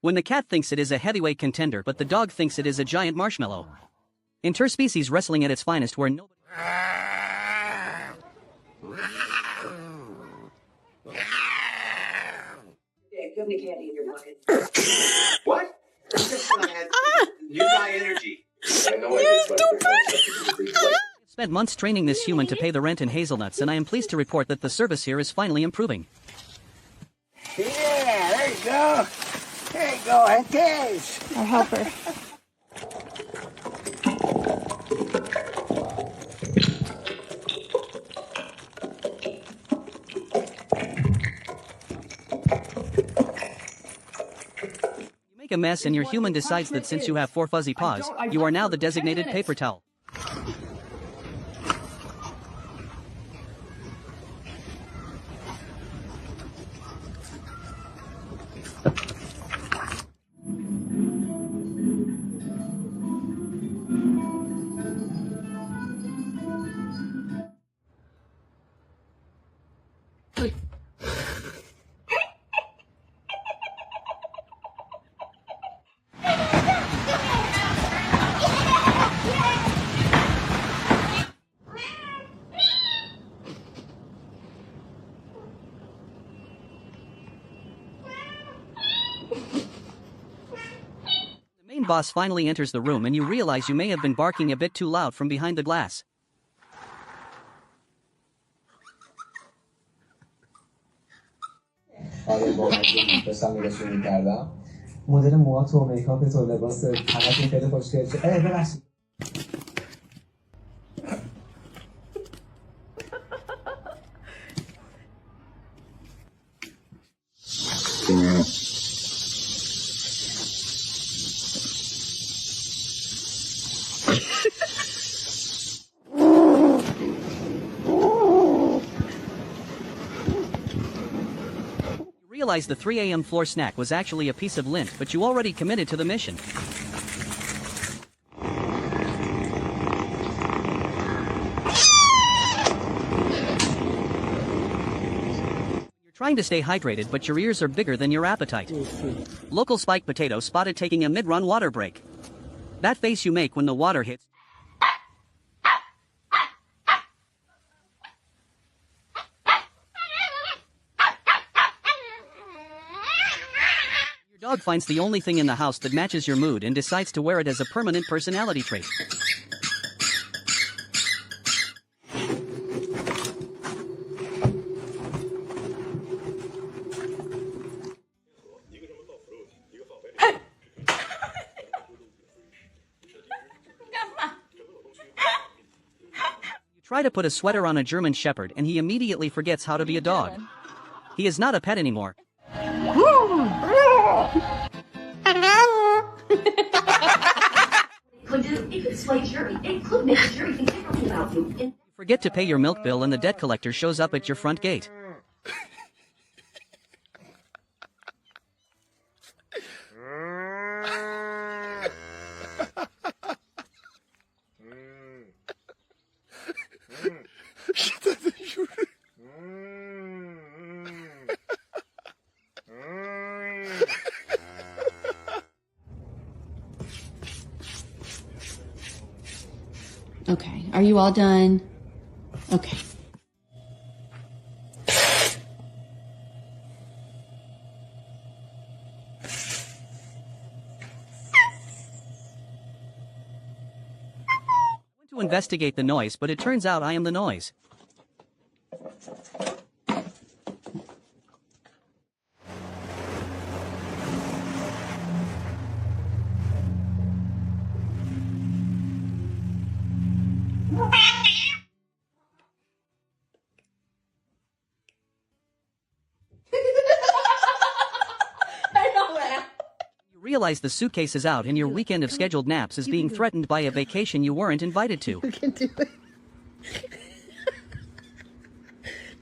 When the cat thinks it is a heavyweight contender but the dog thinks it is a giant marshmallow. Interspecies wrestling at its finest where nobody... You have any candy in your pocket? What? New guy energy. I know I Spent months training this human to pay the rent in hazelnuts, and I am pleased to report that the service here is finally improving. Yeah, there you go. There you go, Antes. Our helper. You make a mess and your human decides that since you have 4 fuzzy paws, you are now the designated paper towel. The main boss finally enters the room and you realize you may have been barking a bit too loud from behind the glass. آره با مجید داشتم نگاهشون می‌کردم مدل موها تو میکاپ تو لباس همتون خیلی خوشگل شد ببخشید Realize the 3 a.m. floor snack was actually a piece of lint, but you already committed to the mission. You're trying to stay hydrated, but your ears are bigger than your appetite. Local spiked potato spotted taking a mid-run water break. That face you make when the water hits. Your dog finds the only thing in the house that matches your mood and decides to wear it as a permanent personality trait. You try to put a sweater on a German Shepherd and he immediately forgets how to be a dog. He is not a pet anymore. You forget to pay your milk bill and the debt collector shows up at your front gate. Okay, are you all done? Okay. I went to investigate the noise, but it turns out I am the noise. You realize the suitcase is out and your weekend of scheduled naps is being threatened by a vacation you weren't invited to. You can do it.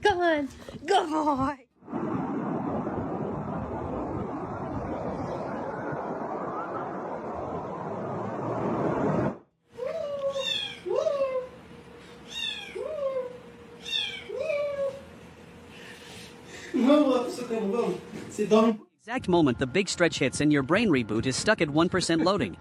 Come on. Go on. Exact moment the big stretch hits and your brain reboot is stuck at 1% loading.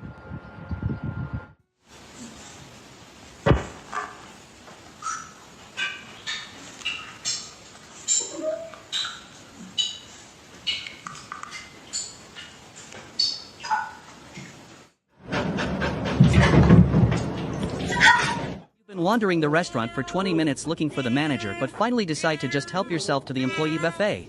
Wandering the restaurant for 20 minutes looking for the manager but finally decide to just help yourself to the employee buffet.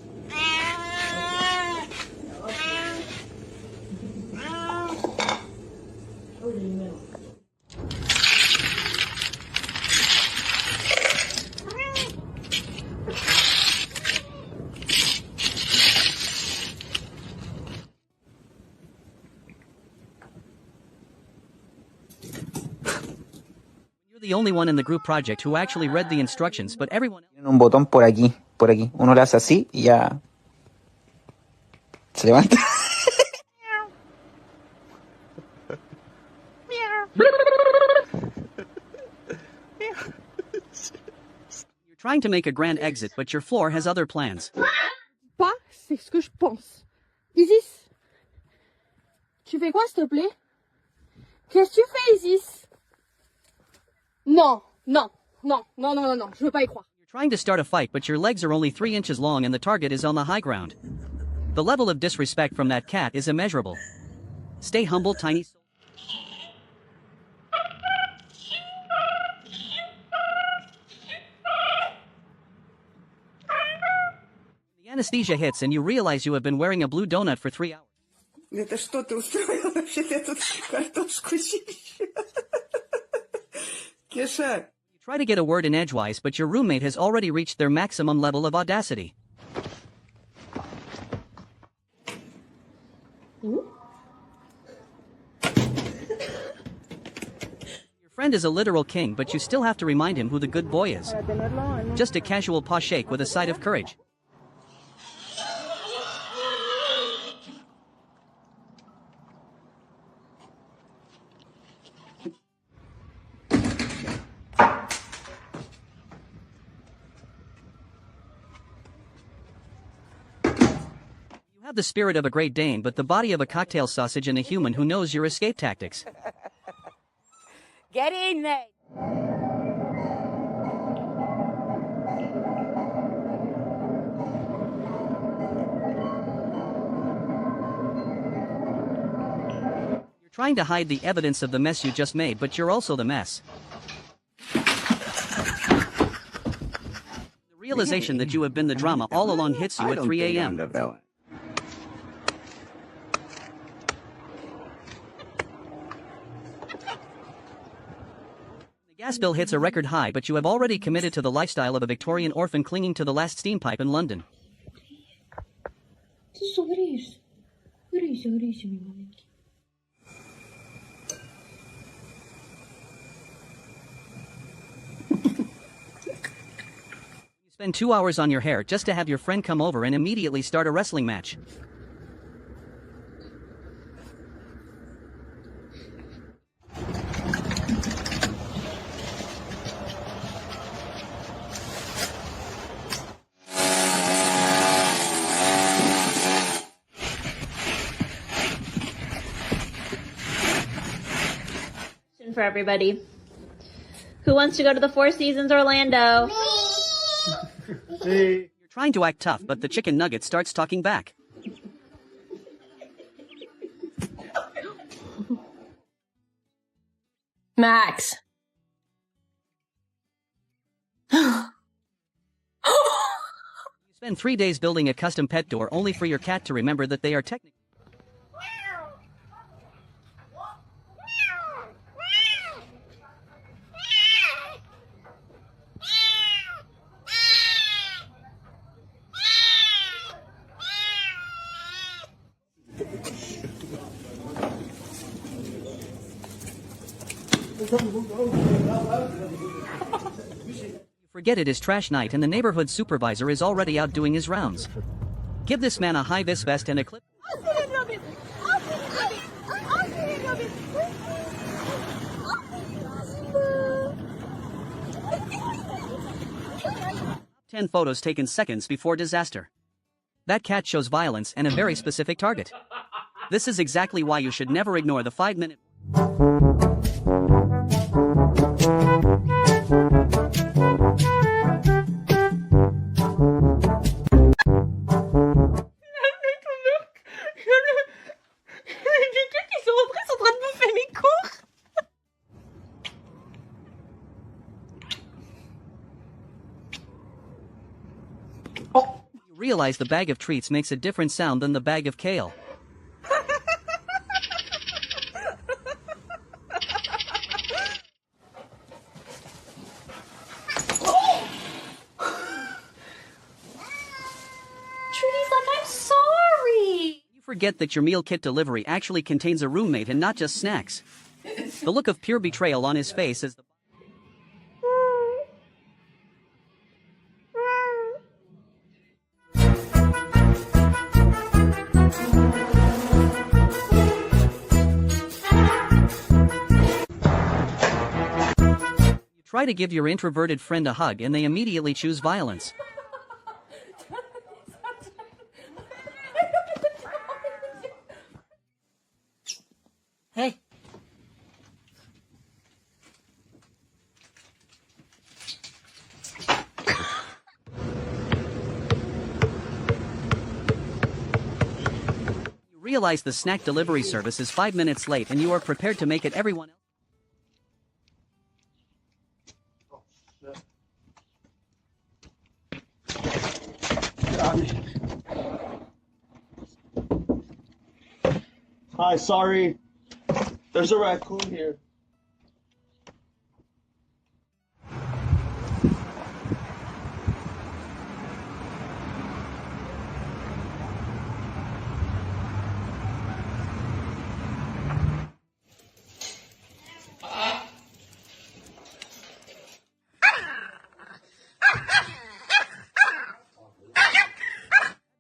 The only one in the group project who actually read the instructions, but everyone else... Tienen un botón por aquí, por aquí. Uno lo hace así y ya se levanta. You're trying to make a grand exit, but your floor has other plans. Pas, c'est ce que je pense. Isis, tu fais quoi, s'il te plaît? Qu'est-ce que tu fais, Isis? Non, non, non, non, non, non, non, je veux pas y croire. You're trying to start a fight, but your legs are only 3 inches long and the target is on the high ground. The level of disrespect from that cat is immeasurable. Stay humble, tiny soul. The anesthesia hits and you realize you have been wearing a blue donut for 3 hours. Это что ты устроил? Вообще-то тут картошку чищу. Кеша. You try to get a word in edgewise, but your roommate has already reached their maximum level of audacity. Your friend is a literal king, but you still have to remind him who the good boy is. Just a casual paw shake with a side of courage. You have the spirit of a Great Dane but the body of a cocktail sausage and a human who knows your escape tactics. Get in there. You're trying to hide the evidence of the mess you just made, but you're also the mess. The realization that you have been the drama all along hits you at 3 a.m. The gas bill hits a record high, but you have already committed to the lifestyle of a Victorian orphan clinging to the last steam pipe in London. You spend 2 hours on your hair just to have your friend come over and immediately start a wrestling match. For everybody. Who wants to go to the Four Seasons Orlando? You're trying to act tough, but the chicken nugget starts talking back. Max. You spend 3 days building a custom pet door only for your cat to remember that they are technically... Forget it is trash night and the neighborhood supervisor is already out doing his rounds. Give this man a high-vis vest and a clip. 10 photos taken seconds before disaster. That cat shows violence and a very specific target. This is exactly why you should never ignore the 5-minute. J'ai cru qu'ils sont rentrés, ils sont en train de bouffer mes cours. You realize the bag of treats makes a different sound than the bag of kale. Trudy's like, I'm sorry. You forget that your meal kit delivery actually contains a roommate and not just snacks. The look of pure betrayal on his face as the You try to give your introverted friend a hug and they immediately choose violence. Hey. You realize the snack delivery service is 5 minutes late and you are prepared to make it everyone else. Hi, sorry. There's a raccoon here.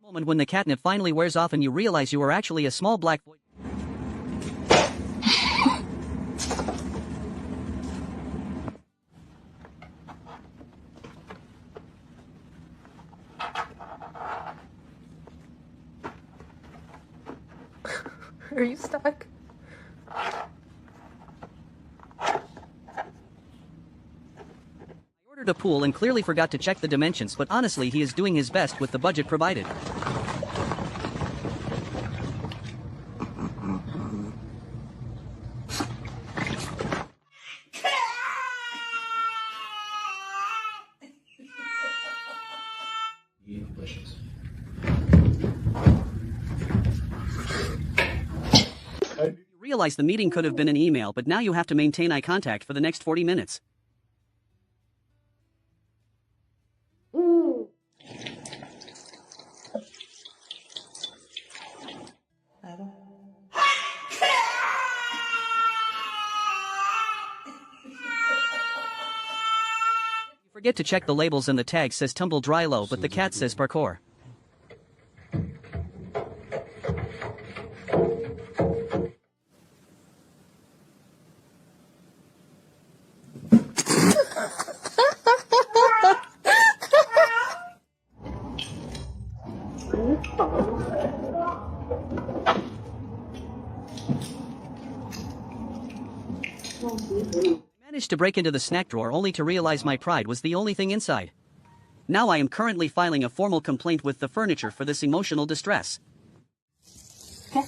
Moment when the catnip finally wears off and you realize you are actually a small black boy. Are you stuck? Ordered a pool and clearly forgot to check the dimensions, but honestly he is doing his best with the budget provided. You realize the meeting could have been an email, but now you have to maintain eye contact for the next 40 minutes. You forget to check the labels and the tag says tumble dry low, but the cat says parkour. I managed to break into the snack drawer only to realize my pride was the only thing inside. Now I am currently filing a formal complaint with the furniture for this emotional distress. Okay.